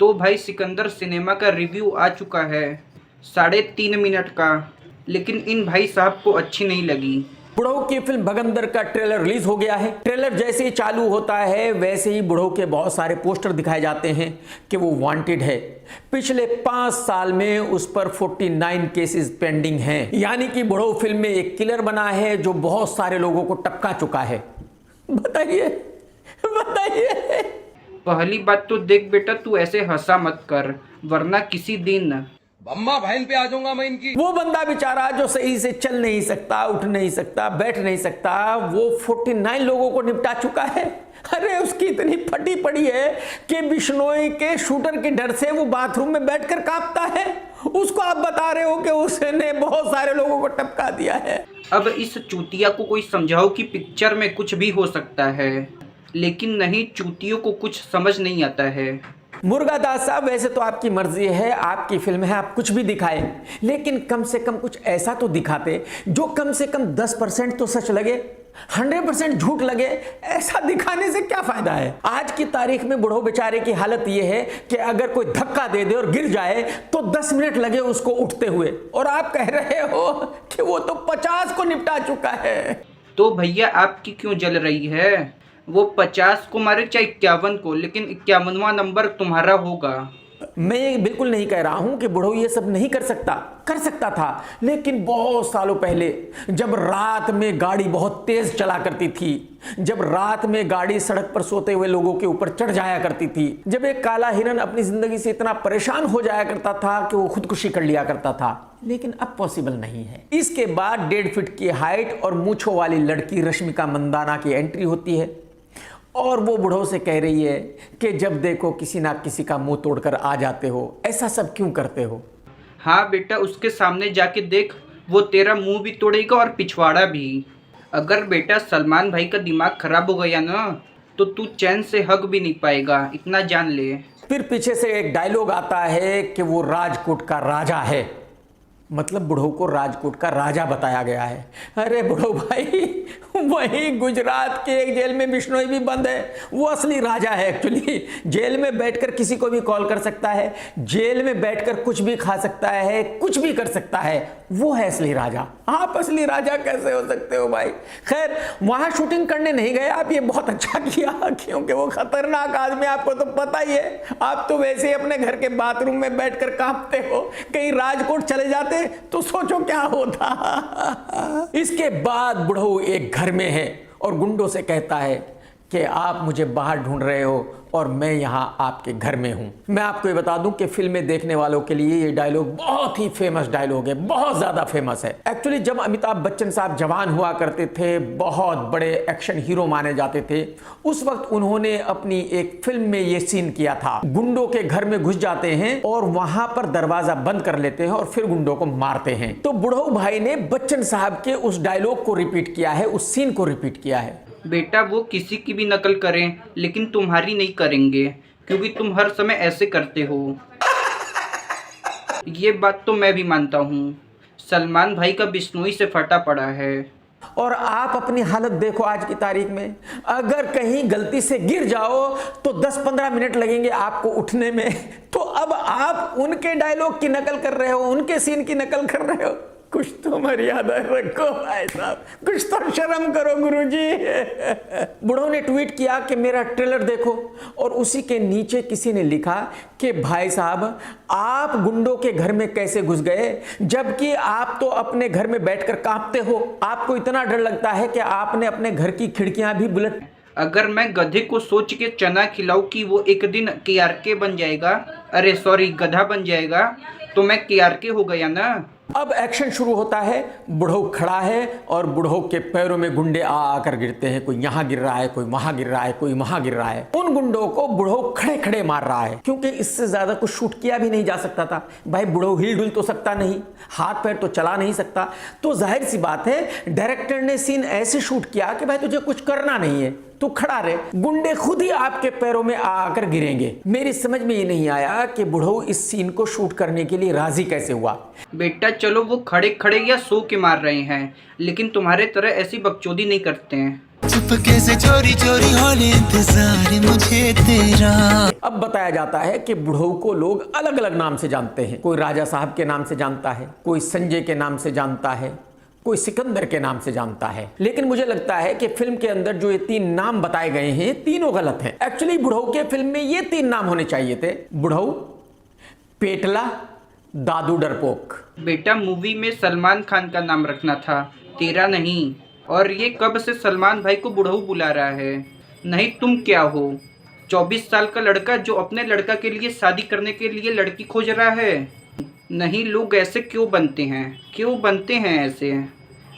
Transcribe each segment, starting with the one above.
तो भाई सिकंदर सिनेमा का रिव्यू आ चुका है 3.5 मिनट का, लेकिन इन भाई साहब को अच्छी नहीं लगी। बुढ़ऊ की फिल्म भगंदर का ट्रेलर रिलीज हो गया है। ट्रेलर जैसे ही चालू होता है वैसे ही बुढ़ऊ के बहुत सारे पोस्टर दिखाए जाते हैं कि वो वांटेड है। पिछले 5 साल में उस पर 49 केसेस पेंडिंग हैं। यानी कि बुढ़ऊ फिल्म में एक किलर बना है जो बहुत सारे लोगों को टपका चुका है। बताइए बताइए। पहली बात तो देख बेटा, तू ऐसे हंसा मत कर, वरना किसी दिन अम्मा बहन पे आ जाऊंगा मैं इनकी। वो बंदा बेचारा जो सही से चल नहीं सकता, उठ नहीं सकता, बैठ नहीं सकता, वो 49 लोगों को निपटा चुका है। अरे उसकी इतनी फटी पड़ी है कि बिश्नोई के शूटर के डर से वो बाथरूम में बैठकर कांपता है। उसको आप बता रहे हो कि उसने बहुत सारे लोगों को टपका दिया है। अब इस चूतिया को कोई समझाओ कि पिक्चर में कुछ भी हो सकता है, लेकिन नहीं, चूतियों को कुछ समझ नहीं आता है। मुर्गादास साहब, वैसे तो आपकी मर्जी है, आपकी फिल्म है, आप कुछ भी दिखाएं, लेकिन कम से कम कुछ ऐसा तो दिखाते जो कम से कम 10% तो सच लगे, 100% झूठ लगे। ऐसा दिखाने से क्या फायदा है। आज की तारीख में बुढ़ो बेचारे की हालत यह है कि अगर कोई धक्का दे दे और गिर जाए तो 10 मिनट लगे उसको उठते हुए, और आप कह रहे हो कि वो तो 50 को निपटा चुका है। तो भैया आपकी क्यों जल रही है? वो 50 को मारे चाहे 51 को, लेकिन 51वां नंबर तुम्हारा होगा। मैं ये बिल्कुल नहीं कह रहा हूं कि बुढ़ऊ ये सब नहीं कर सकता था, लेकिन बहुत सालों पहले जब रात में गाड़ी बहुत तेज चला करती थी, जब रात में गाड़ी सड़क पर सोते हुए लोगों के ऊपर चढ़ जाया करती थी, जब एक काला हिरन अपनी जिंदगी से इतना परेशान हो जाया करता था कि वो खुदकुशी कर लिया करता था, लेकिन अब पॉसिबल नहीं है। इसके बाद 1.5 फीट की हाइट और मूंछों वाली लड़की रश्मिका मंदाना की एंट्री होती है और वो बुढ़ो से कह रही है कि जब देखो किसी ना किसी का मुंह तोड़कर आ जाते हो, ऐसा सब क्यों करते हो। हाँ बेटा, उसके सामने जाके देख, वो तेरा मुंह भी तोड़ेगा और पिछवाड़ा भी। अगर बेटा सलमान भाई का दिमाग खराब हो गया ना, तो तू चैन से हग भी नहीं पाएगा, इतना जान ले। फिर पीछे से एक डायलॉग आता है कि वो राजकोट का राजा है, मतलब बुढ़ो को राजकोट का राजा बताया गया है। अरे बुढ़ो भाई, वहीं गुजरात के एक जेल में बिश्नोई भी बंद है, वो असली राजा है। एक्चुअली जेल में बैठकर किसी को भी कॉल कर सकता है, जेल में बैठकर कुछ भी खा सकता है, कुछ भी कर सकता है, वो है असली राजा। आप असली राजा कैसे हो सकते हो भाई। खैर, वहां शूटिंग करने नहीं गए आप, ये बहुत अच्छा किया, क्योंकि वो खतरनाक आदमी, आपको तो पता ही है। आप तो वैसे ही अपने घर के बाथरूम में बैठकर कांपते हो, कहीं राजकोट चले जाते तो सोचो क्या होता। इसके बाद बुढ़ऊ एक घर में है और गुंडों से कहता है कि आप मुझे बाहर ढूंढ रहे हो और मैं यहां आपके घर में हूं। मैं आपको ये बता दूं कि फिल्में देखने वालों के लिए ये डायलॉग बहुत ही फेमस डायलॉग है, बहुत ज्यादा फेमस है। एक्चुअली जब अमिताभ बच्चन साहब जवान हुआ करते थे, बहुत बड़े एक्शन हीरो माने जाते थे, उस वक्त उन्होंने अपनी एक फिल्म में ये सीन किया था। गुंडों के घर में घुस जाते हैं और वहां पर दरवाजा बंद कर लेते हैं और फिर गुंडों को मारते हैं। तो बुढ़ऊ भाई ने बच्चन साहब के उस डायलॉग को रिपीट किया है, उस सीन को रिपीट किया है। बेटा वो किसी की भी नकल करें, लेकिन तुम्हारी नहीं करेंगे, क्योंकि तुम हर समय ऐसे करते हो। ये बात तो मैं भी मानता हूँ, सलमान भाई का बिश्नोई से फटा पड़ा है। और आप अपनी हालत देखो आज की तारीख में, अगर कहीं गलती से गिर जाओ तो 10-15 मिनट लगेंगे आपको उठने में। तो अब आप उनके डायलॉग की नकल कर रहे हो, उनके सीन की नकल कर रहे हो। कुछ तो मर्यादा रखो भाई साहब, कुछ तो शर्म करो गुरुजी। बुढ़ो ने ट्वीट किया कि मेरा ट्रेलर देखो, और उसी के नीचे किसी ने लिखा कि भाई साहब आप गुंडों के घर में कैसे घुस गए, जबकि आप तो अपने घर में बैठकर कांपते हो। आपको इतना डर लगता है कि आपने अपने घर की खिड़कियां भी बुलेट। अगर मैं गधे को सोच के चना खिलाऊं कि वो एक दिन KRK बन जाएगा, अरे सॉरी गधा बन जाएगा, तो मैं KRK हो गया ना। अब एक्शन शुरू होता है। बुढ़ो खड़ा है और बुढ़ो के पैरों में गुंडे आ आकर गिरते हैं। कोई यहां गिर रहा है, कोई वहां गिर रहा है, कोई वहां गिर रहा है। उन गुंडों को बुढ़ो खड़े खड़े मार रहा है, क्योंकि इससे ज्यादा कुछ शूट किया भी नहीं जा सकता था। भाई बुढ़ो हिल डुल तो सकता नहीं, हाथ पैर तो चला नहीं सकता, तो जाहिर सी बात है डायरेक्टर ने सीन ऐसे शूट किया कि भाई तुझे कुछ करना नहीं है, तू खड़ा रहे, गुंडे खुद ही आपके पैरों में आकर गिरेंगे। मेरी समझ में ये नहीं आया कि बुढ़ऊ इस सीन को शूट करने के लिए राजी कैसे हुआ। बेटा चलो वो खड़े खड़े या सो के मार रहे हैं, लेकिन तुम्हारे तरह ऐसी बकचोदी नहीं करते हैं। चुपके से चोरी चोरी होने इंतजार मुझे तेरा। अब बताया जाता है कि बुढ़ऊ को लोग अलग अलग नाम से जानते हैं। कोई राजा साहब के नाम से जानता है, कोई संजय के नाम से जानता है, कोई सिकंदर के नाम से जानता है। लेकिन मुझे लगता है कि फिल्म के अंदर जो ये 3 नाम बताए गए हैं तीनों गलत हैं। एक्चुअली बुढ़ऊ के फिल्म में ये 3 नाम होने चाहिए थे, बुढ़ऊ, पेटला, दादू डरपोक। बेटा मूवी में सलमान खान का नाम रखना था, तेरा नहीं। और ये कब से सलमान भाई को बुढ़ऊ बुला रहा है? नहीं तुम क्या हो, 24 साल का लड़का जो अपने लड़का के लिए शादी करने के लिए लड़की खोज रहा है? नहीं, लोग ऐसे क्यों बनते हैं, क्यों बनते हैं ऐसे?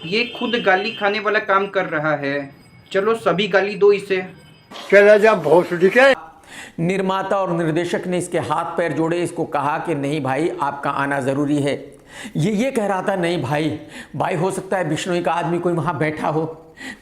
ये खुद गाली खाने वाला काम कर रहा है। चलो सभी गाली दो इसे। चला जा भोसड़ी के। निर्माता और निर्देशक ने इसके हाथ पैर जोड़े, इसको कहा कि नहीं भाई आपका आना ज़रूरी है। ये कह रहा था नहीं भाई हो सकता है बिश्नोई का आदमी कोई वहाँ बैठा हो,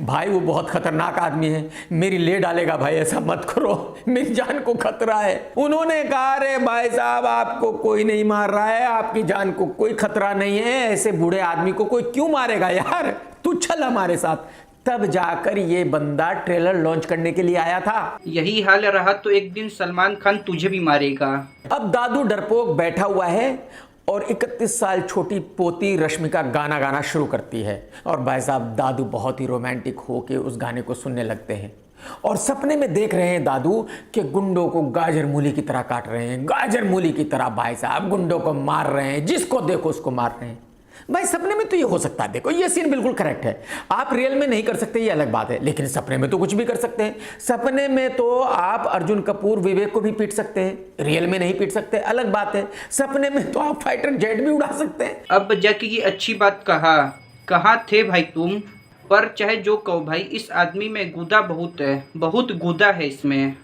भाई वो बहुत खतरनाक आदमी है, मेरी ले डालेगा भाई, ऐसा मत करो, मेरी जान को खतरा है। उन्होंने कहा अरे भाई साहब आपको कोई नहीं मार रहा है, आपकी जान को कोई खतरा नहीं है, ऐसे बूढ़े आदमी को कोई क्यों मारेगा यार, तू चल हमारे साथ। तब जाकर ये बंदा ट्रेलर लॉन्च करने के लिए आया था। यही हाल रहा तो एक दिन सलमान खान तुझे भी मारेगा। अब दादू डरपोक बैठा हुआ है और 31 साल छोटी पोती रश्मिका गाना गाना शुरू करती है और भाई साहब दादू बहुत ही रोमांटिक होके उस गाने को सुनने लगते हैं और सपने में देख रहे हैं दादू कि गुंडों को गाजर मूली की तरह काट रहे हैं, गाजर मूली की तरह भाई साहब गुंडों को मार रहे हैं, जिसको देखो उसको मार रहे हैं। भाई सपने में तो ये हो सकता है, देखो ये सीन बिल्कुल करेक्ट है। आप रियल में नहीं कर सकते ये अलग बात है, लेकिन सपने में तो कुछ भी कर सकते हैं। सपने में तो आप अर्जुन कपूर विवेक को भी पीट सकते हैं, रियल में नहीं पीट सकते, अलग बात है। सपने में तो आप फाइटर जेट भी उड़ा सकते हैं। अब जाके ये अच्छी बात कहा, कहाँ थे भाई तुम? पर चाहे जो कहो भाई, इस आदमी में गुदा बहुत है, बहुत गुदा है इसमें।